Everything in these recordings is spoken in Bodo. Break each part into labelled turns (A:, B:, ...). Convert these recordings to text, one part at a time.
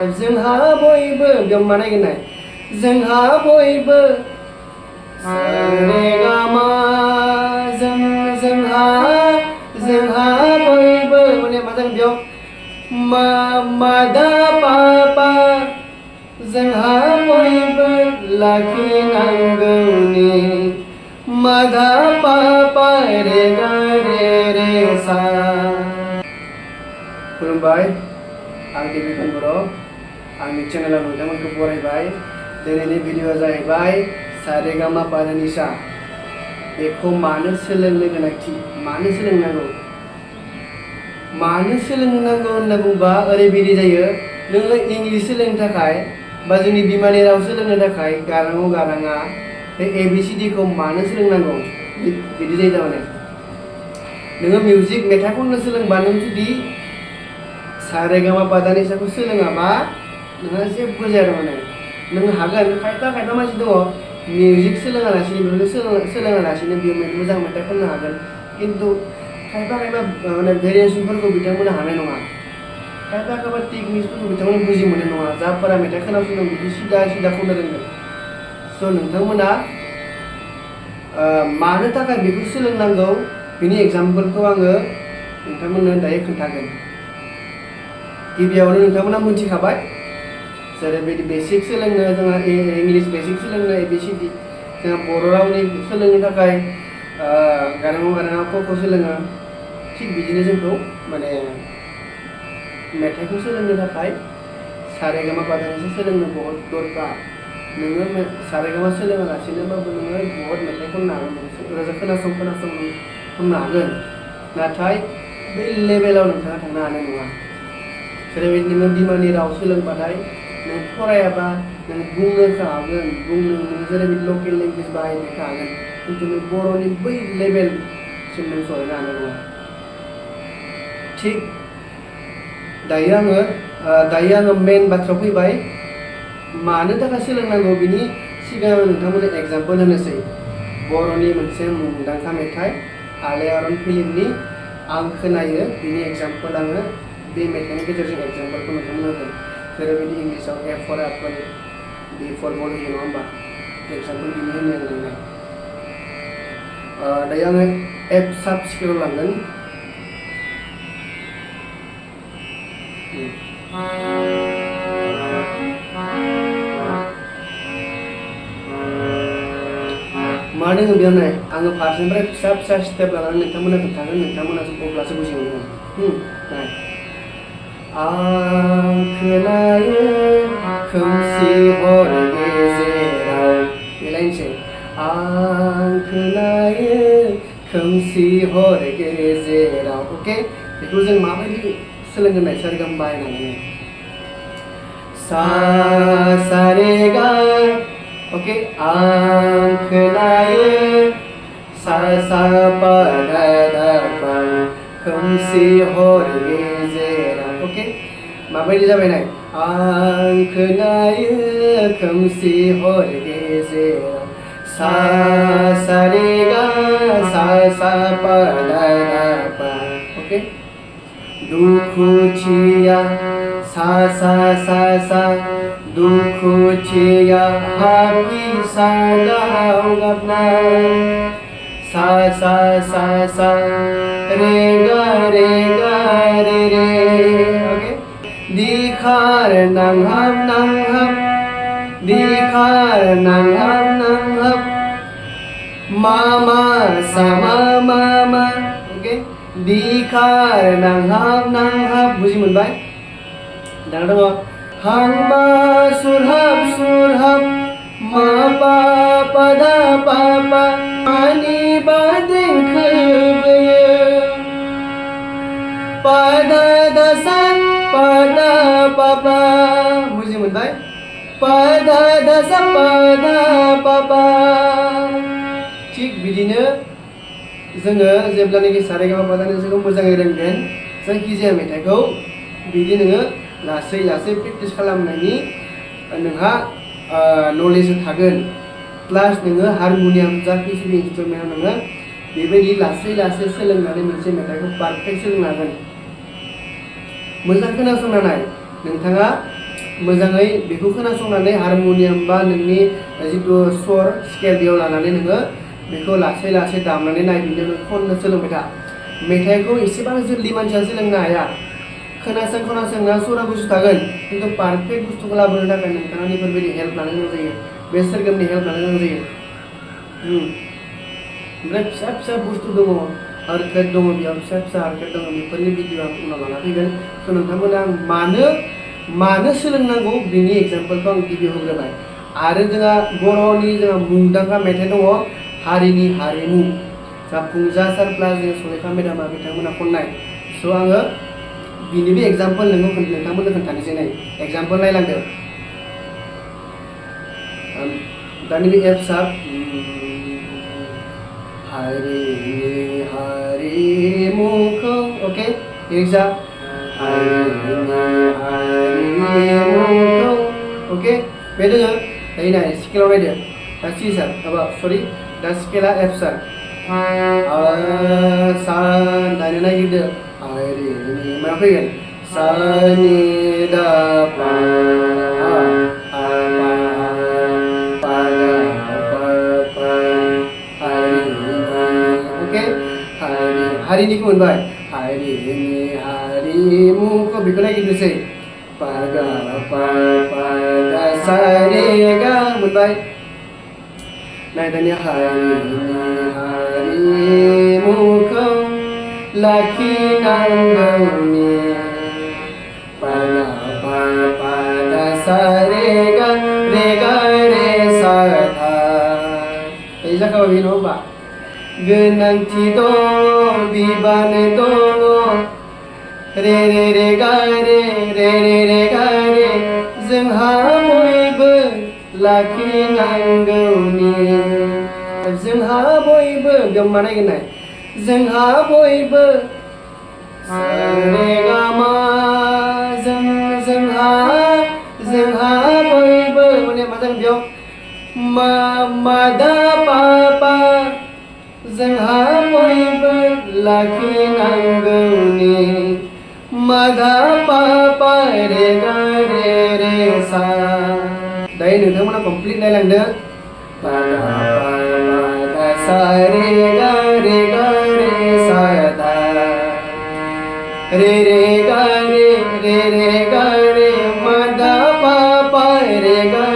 A: जोंहा बयबो बेयाव मा नायगोन जोंहा बयबो रे गा मा जोंहा बयबो माने मा जागोन बेयाव मा दा पा पा जोंहा बयबो लाखिनांगौनि मा दा पा पा रे गा रे सा। खुलुमबाय, आं देबिकान बर'। आंनि चेनेलाव नोंथांमोनखौ बरायबाय। दिनैनि भिडिअआ जाहैबाय सा रे गा मा पा दा नि सा। बेखौ मानो सोलोंनो गोनांथि, मानो सोलोंनांगौ होनना बुंबा ओरैबायदि जायो। नोङो इंलिश सोलोंनो थाखाय बा जोंनि बिमानि राव सोलोंनो थाखाय गाराङाव गाराङा बे ABCD खौ मानो सोलोंनांगौ बिदि जायो थारमाने। नोङो मिउजिक मेथाइ खननो सोलोंबा नों जुदि सा रे गा मा पा दा नि साखौ सोलोङाबा नोंहा जेबो जाया थारमाने। नों हागोन, खायफा मानसि दङ मिउजिक सोलोङालासिनो बेफोरखौ सोलोङालासिनो बेयो मोजां मेथाइ खननो हागोन, खिन्थु खायफा माने भेरिएसनफोरखौ बिथांमोना हानाय नङा। खायफा टेकनिक्सफोरखौ बिथांमोना बुजि मोननाय नङा। जाफोरा मेथाइ खोनासंदों बिदि सिदा खननो रोंगोन। स' नोंथांमोना मानो थाखाय बेखौ सोलोंनांगौ बिनि एग्जाम्पलखौ आङो नोंथांमोननो दायो खोन्थागोन। गिबियावनो नोंथांमोना मिथिखाबाय, जेरैबायदि बेसिक सोलोंनो जोंहा इंलिश बेसिक सोलोंनो ABCD, जोंहा बर' रावनि सोलोंनो थाखाय गाराङाव गाराङा क खौ सोलोङो। थिग बिदिनो जोंखौ माने मेथाइखौ सोलोंनो थाखाय सा रे गा मा पा दा नि सा सोलोंनो बहुद दरकार। नोङो सा रे गा मा सोलोङालासिनोबाबो नोङो बहुद मेथाइ खननो हागोन, खोनासं खननो हागोन, नाथाय बै लेभेलाव नोंथाङा थांनो हानाय नङा। जेरैबायदि नोङो बिमानि राव सोलोंबाथाय नों फरायाबा नों बुंनो हागोन, नों जेरैबायदि लकेल लेंगुवेज बाहायनो हागोन, खिन्थु नों बर'नि बै लेभेलसिम नों सहैनो हानाय नङा। थिग दायो आङो मेन बाथ्रायाव फैबाय, मानो थाखाय सोलोंनांगौ बिनि सिगाङाव नोंथांमोननो एग्जाम्पल होनोसै। बर'नि मोनसे मुंदांखा मेथाइ आलायारन फिल्मनि आं खोनायो बिनि एग्जाम्पल आङो बे मेथाइनि गेजेरजों एग्जाम्पलखौ नोंथांमोन होगोन। जेरैबायदि इंलिसाव A for apple, B for ball होयो नङा होमबा, एग्जाम्पल बिनि होनो आं नोंनो। दायो आङो F साब स्केलाव लांगोन। मा दोङो बेयाव नाय, आङो फार्स्टनिफ्राय फिसा स्टेप लानानै नोंथांमोना खोन्थागोन, नोंथांमोनासो अब्लासो बुजि मोनगोन। नाय, आं खोनायो खोमसि हर गेजेराव, बे लाइनसै। आं खोनायो खोमसि हर गेजेराव। अके, बेखौ जों माबायदि सोलोंगोन नाय, सा रे गा मा बाहायनानै। सा रे गा, ओके, आं खोनायो सा पा दा पा खोमसि हर गेजेराव। ओके, माबायदि जाबाय नाय, आं खोनायो खोमसि हर गेजेराव सा रे गा सा पा दा पा। ओके, दुखुथिया सा दुखुथिया हाबि सादाव गाबनाय सा रे गा रे रे। ओके, दिखार नांहाब मामा सामा मामा। ओके, दिखार नांहाब बुजि मोनबाय? दाना दङ हांमा सुरहाब मा पा पा दा पा पा मानि बा देंखो बोयो पा दा दा सा पा दा पा पा। बुजि मोनबाय? पा दा दा सा पा दा पा पा। थिग बिदिनो जोङो जेब्लानाखि सा रे गा मा पा दा नि साखौ मोजाङै रोंगोन, जायखिजाया मेथाइखौ बिदि नोङो लासै प्रेक्टिस खालामनायनि नोंहा नलेज थागोन। प्लास नोङो हारम'नियाम जायखिजाया इन्सट्रुमेन्टाव नोङो बेबायदि लासै सोलोंनानै मोनसे मेथाइखौ पारफेक्ट सोलोंनो हागोन। मोजां खोनासंना नाय, नोंथाङा मोजाङै बेखौ खोनासंनानै हारमनियाम बा नोंनि जिथु स्वर स्केल बेयाव लानानै नोङो बेखौ लासै लासै दामनानै नाय बिदिनो नों खननो सोलोंबाय था मेथाइखौ एसेबां जोरलि मानसिया सोलोंनो हाया खोनासंना सरा गुसु थागोन खिन्थु पारफेक्ट बुस्थुखौ लाबोनो थाखाय नोंथाङा बेफोरबायदि हेल्प लानो गोनां जायो बे सोरगोमनि हेल्प लानो गोनां जायो ओमफ्राय फिसा फिसा बुस्थु दङ हारकेट दङ बेयाव फिसा फिसा हारकेट दङ बेफोरनि भिडिअ आं उनाव लाना फैगोन स' नोंथांमोना मानो सोलोंनांगौ बिनि एग्जाम्पलखौ आं गिबियाव होग्रोबाय आरो जोंहा बर'नि जोंहा मुंदांखा मेथाइ दङ हारिनि हारिमु जाफुंसार प्लास सुलेखा मेदामा बिथांमोना खननाय स' आङो बिनि बे एग्जाम्पल नोंथांमोननो खोन्थानोसै नै एग्जाम्पल नायलांदो दानि बे एप्सआ हारिनि हारिमुखौ अके लिरिक्सआ हारिनि हारिमुखौ अके बे दोङो दायो नाय स्केलाव नायदो दा सिसार माबा सरि दा स्केला एप्सआर सान दानो नागिरदो हारिनि मा फैगोन सा नि दा पा हारिनिखौ मोनबाय हारिनि हारिमुखौ बेखौ नागिरनोसै पा गा पा पा गा सा रे गा मोनबाय नाय दानिया हारिनि हारिमुखौ लाखिनांगौनि पा गा पा पा गा सा रे गा रे सा धा दायो जाखाबाय बे नङा होमबा गोनांथि दङ बिबान दङ रे रे रे गा रे रे रे रे गा रे जोंहा बयबो लाखिनांगौनि जोंहा बयबो बेयाव मा नायगोन जोंहा बयबो सा रे गा मा जोंहा बयबो माने मा जागोन बेयाव मा दा पा पा जोंहा बयबो लाखिनांगौनि मा धा पा पा रे गा रे सा दायो नोंथांमोना कमप्लिट नायलांदो पा गा पा पा गा सा रे गा रे सा धा रे गा रे गा रे मा धा पा पा रे गा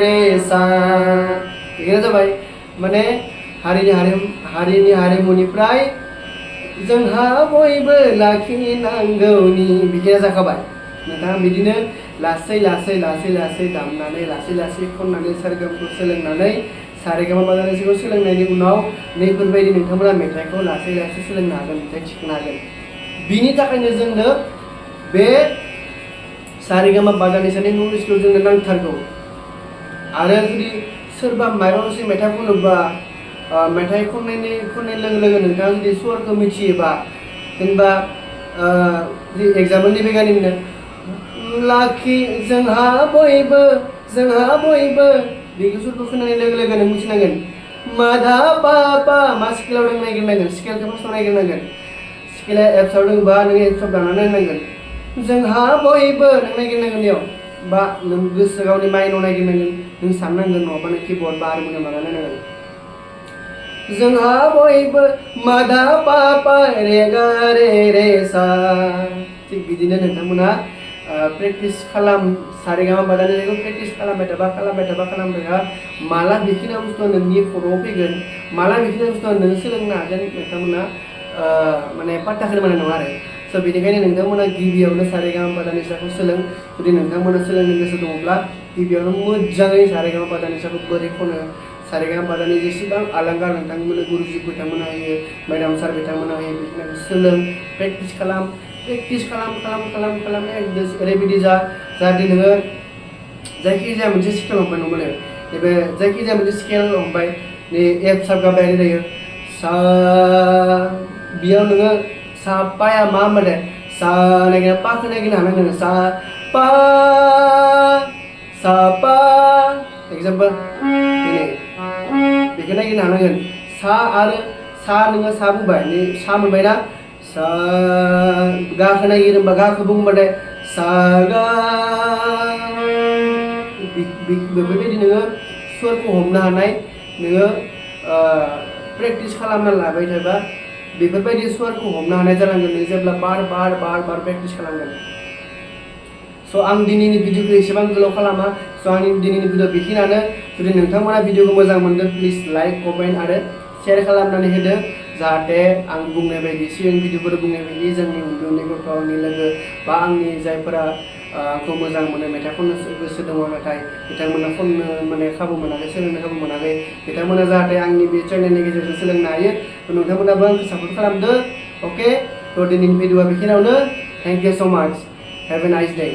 A: रे सा बेनो जाबाय माने हारिनि हारिमुनिफ्राय जोंहा बयबो लाखिनांगौनि बिदिया जाखाबाय नोंथाङा बिदिनो लासै दामनानै लासै खननानै सोरगोमखौ सोलोंनानै सारेगामा बाजानायखौ सोलोंनायनि उनाव नैफोरबायदि नोंथांमोना मेथाइखौ लासै सोलोंनो हागोन मेथाइ थिखोनो हागोन बिनि थाखायनो जोंनो बे सारेगामा बाजानायनि नलेजखौ जोंनो नांथारगौ आरो जुदि सोरबा माबा मोनसे मेथाइ खनोबा मेथाइ खननाय लोगो लोगो नोंथाङा जुदि स्वरखौ मिथियोबा जेनेबा एग्जाम्पलनि बेगानिनो लाखि जोंहा बयबो बेखौ सुरखौ खोनानाय लोगो लोगो नों मिथिनांगोन मा धा पा पा मा स्केलाव दं नागिरनांगोन स्केलखौ फार्स्टआव नागिरनांगोन स्केला एप्सआव दंबा नों एप्सआव दानानै नायनांगोन जोंहा बयबो नों नागिरनांगोन बेयाव बा नों गोसो गावनि माइन्डआव नागिरनांगोन नों साननांगोन नङाबा नों किबर्ड बा हारमनियाम लानानै नायनांगोन जोंहा बयबो मा धा पा पा रे गा रे सा थिग बिदिनो नोंथांमोना प्रेक्टिस खालाम सारेगामा बादायनायखौ प्रेक्टिस खालामबाय थाबा माला बेखिनि बुस्थुआ नोंनि खर'आव फैगोन माला बेखिनि बुस्थुआ नों सोलोंनो हागोन नोंथांमोना माने पात्ताखौनो मोननाय नङा आरो स' बेनिखायनो नोंथांमोना गिबियावनो सारेगामा बादायनायखौ सोलों जुदि नोंथांमोना सोलोंनो गोसो दङब्ला गिबियावनो मोजाङै सारेगामा बादायनायखौ बोरै खनो सारेगामा बादानि जेसेबां आलांगार नोंथांमोननो गुरुजि बिथांमोना होयो मेडाम सार बिथांमोना होयो बेखिनिखौ सोलों प्रेक्टिस खालाम ओरैबायदि जाहाथे नोङो जायखिजाया मोनसे स्केल हमबाय नङा नैबे जायखिजाया मोनसे स्केल हमबाय नै एफ साबगाबाय जायो सा बेयाव नोङो सा पाया मा होनबाथाय सा नागिरना पाखौ नागिरनो हानांगोन सा पा एग्जाम्पल बेखौ नागिरनो हानांगोन सा आरो सा नोङो सा बुंबाय नै सा मोनबाय ना सा गाखौ नागिरो होनबा गाखौ बुंबाथाय सा गा बेफोरबायदि नोङो स्वरखौ हमनो हानाय नोङो प्रेक्टिस खालामना लाबाय थाबा बेफोरबायदि स्वरखौ हमनो हानाय जानांगोन नों जेब्ला बार प्रेक्टिस खालामगोन स' आं दिनैनि भिडिअखौ एसेबां गोलाव खालामा स' आंनि दिनैनि भिडिअ बेखिनियानो जुदि नोंथांमोना भिडिअखौ मोजां मोनदों प्लिज लाइक कमेन्ट आरो शेयार खालामनानै होदो जाहाथे आं बुंनाय बायदि सिगां भिडिअफोर बुंनाय बायदि जोंनि उन्दै उन्दै गथ' आंनि लोगो बा आंनि जायफोरा आंखौ मोजां मोनो मेथाइ खननो गोसो दङ नाथाय बिथांमोना खननो माने खाबु मोनाखै सोलोंनो खाबु मोनाखै बिथांमोना जाहाथे आंनि बे चेनेलनि गेजेरजों सोलोंनो हायो नोंथांमोनाबो आंखौ सापर्ट खालामदो अके थ' दिनैनि भिडिअआ बेखिनियावनो थेंक इउ स' माच हेभ ए नाइस डे